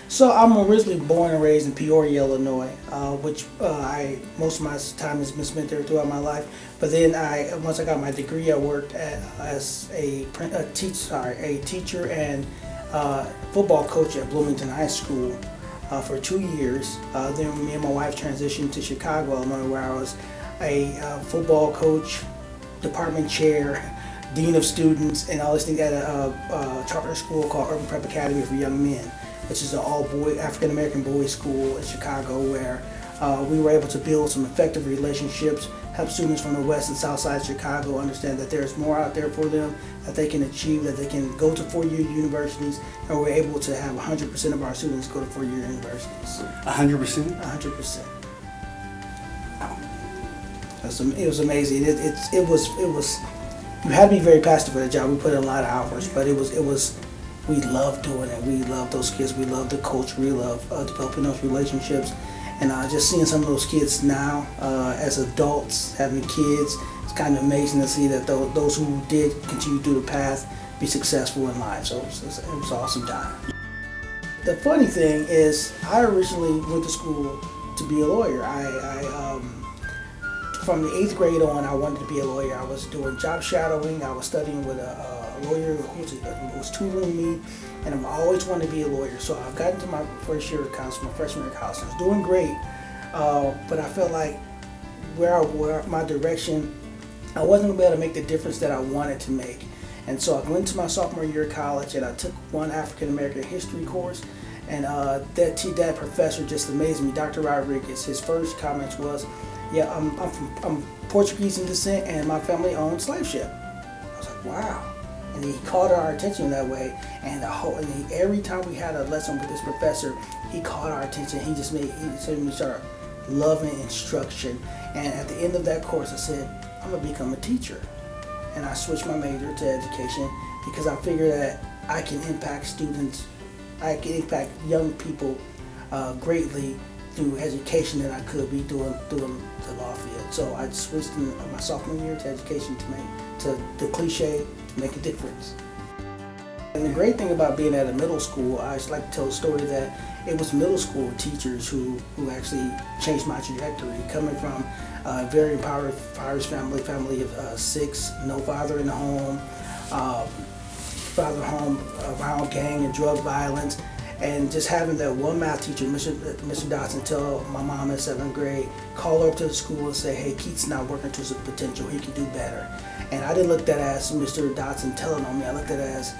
So I'm originally born and raised in Peoria, Illinois, which most of my time has been spent there throughout my life. But then once I got my degree, I worked as a teacher and football coach at Bloomington High School for 2 years. Then me and my wife transitioned to Chicago, Illinois, where I was a football coach, department chair, dean of students, and all these things at a charter school called Urban Prep Academy for Young Men, which is an all-boy African-American boys' school in Chicago, where we were able to build some effective relationships, help students from the west and south side of Chicago understand that there's more out there for them, that they can achieve, that they can go to four-year universities, and we're able to have 100% of our students go to four-year universities. 100%? 100%. It was amazing. It was. You had to be very passionate for the job. We put in a lot of hours, but it was. We loved doing it. We loved those kids. We loved the culture. We loved developing those relationships, and just seeing some of those kids now as adults having kids. It's kind of amazing to see that those who did continue through the path be successful in life. So it was an awesome time. The funny thing is, I originally went to school to be a lawyer. From the 8th grade on, I wanted to be a lawyer. I was doing job shadowing. I was studying with a lawyer who was tutoring me, and I always wanted to be a lawyer. So I got into my first year of college, my freshman year of college. I was doing great, but I felt like where my direction, I wasn't going to be able to make the difference that I wanted to make. And so I went to my sophomore year of college, and I took one African American history course, and that professor just amazed me, Dr. Rodriguez. His first comments was, "Yeah, I'm Portuguese in descent, and my family owned slave ship." I was like, "Wow!" And he called our attention that way. And every time we had a lesson with this professor, he called our attention. He said we start loving instruction. And at the end of that course, I said, "I'm gonna become a teacher." And I switched my major to education because I figured that I can impact students, I can impact young people greatly through education than I could be doing the law field. So I switched in my sophomore year to education to the cliche, to make a difference. And the great thing about being at a middle school, I just like to tell a story that it was middle school teachers who actually changed my trajectory. Coming from a very impoverished family of 6, no father in the home, father home around gang and drug violence, and just having that one math teacher, Mr. Dotson, tell my mom in 7th grade, call her up to the school and say, "Hey, Keith's not working to his potential, he can do better." And I didn't look at that as Mr. Dotson telling on me, I looked at it as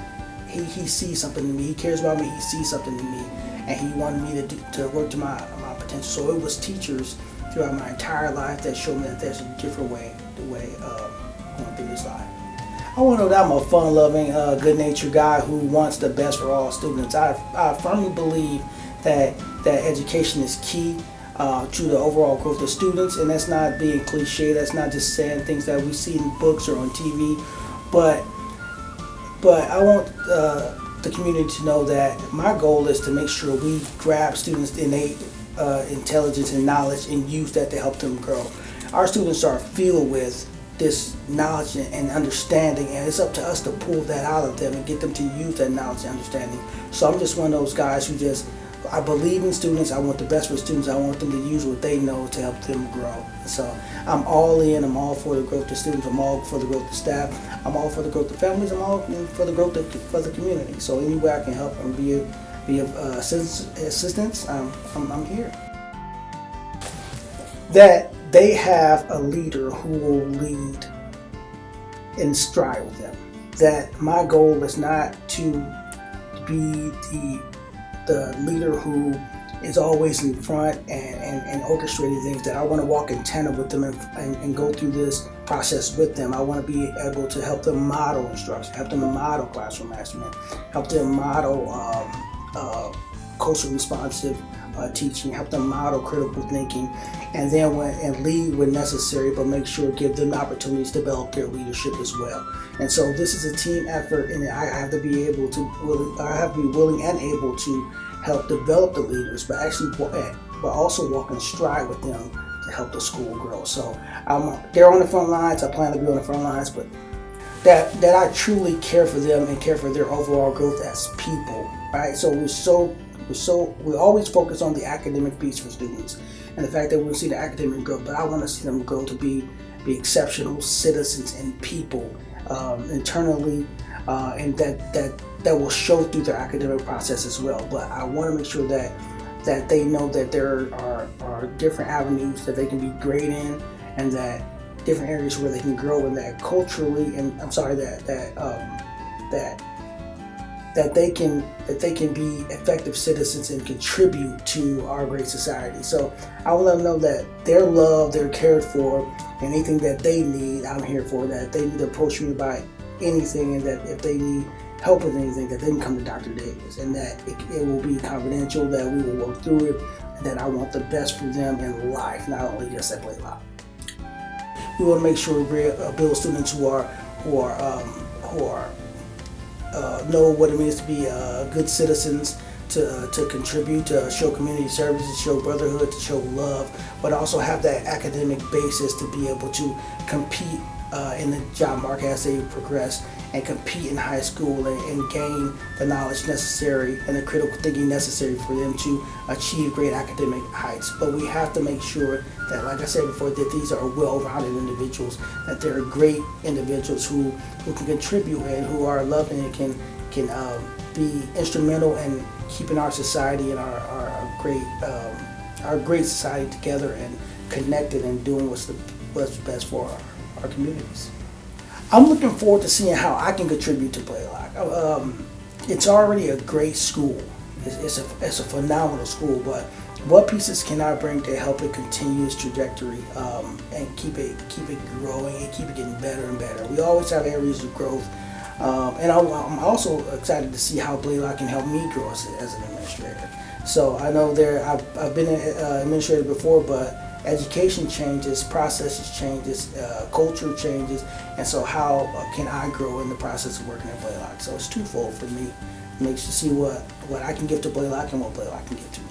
he sees something in me, he cares about me, he sees something in me, and he wanted me to work to my potential. So it was teachers throughout my entire life that showed me that there's a different way going through this life. I want to know that I'm a fun-loving, good-natured guy who wants the best for all students. I firmly believe that education is key to the overall growth of students, and that's not being cliche. That's not just saying things that we see in books or on TV, but I want the community to know that my goal is to make sure we grab students' innate intelligence and knowledge and use that to help them grow. Our students are filled with this knowledge and understanding, and it's up to us to pull that out of them and get them to use that knowledge and understanding. So I'm just one of those guys who I believe in students. I want the best for students. I want them to use what they know to help them grow. So I'm all in. I'm all for the growth of students. I'm all for the growth of staff. I'm all for the growth of families. I'm all for the growth for the community. So any way I can help and be of assistance, I'm here. That they have a leader who will lead and stride with them. That my goal is not to be the leader who is always in front and orchestrating things. That I want to walk in tandem with them and go through this process with them. I want to be able to help them model instruction, help them model classroom management, help them model culturally responsive teaching, help them model critical thinking, and then lead when necessary, but make sure give them the opportunities to develop their leadership as well. And so this is a team effort, and I have to be willing and able to help develop the leaders, but also walk in stride with them to help the school grow. So they're on the front lines. I plan to be on the front lines, but that I truly care for them and care for their overall growth as people, right? So we're so we always focus on the academic piece for students, and the fact that we see the academic growth. But I want to see them grow to be exceptional citizens and people internally, and that will show through their academic process as well. But I want to make sure that they know that there are different avenues that they can be great in, and that different areas where they can grow, and that culturally, and that they can be effective citizens and contribute to our great society. So I want them to know that they're loved, they're cared for, anything that they need, I'm here for. That they need to approach me about anything, and that if they need help with anything, that they can come to Dr. Davis, and that it will be confidential, that we will work through it, and that I want the best for them in life, not only just at Blalack. We want to make sure we build students who know what it means to be good citizens, to contribute, to show community service, to show brotherhood, to show love, but also have that academic basis to be able to compete in the job market as they progress, and compete in high school, and gain the knowledge necessary and the critical thinking necessary for them to achieve great academic heights. But we have to make sure that, like I said before, that these are well-rounded individuals, that they're great individuals who can contribute and who are loving and can be instrumental in keeping our society and our great society together and connected, and doing what's best for our communities. I'm looking forward to seeing how I can contribute to Blalack. It's already a great school. It's a phenomenal school, but what pieces can I bring to help it continue its trajectory, and keep it growing and keep it getting better and better? We always have areas of growth, and I'm also excited to see how Blalack can help me grow as an administrator. So I know I've been an administrator before, but education changes, processes changes, culture changes, and so how can I grow in the process of working at Blalack? So it's twofold for me. It makes you see what I can give to Blalack and what Blalack can give to me.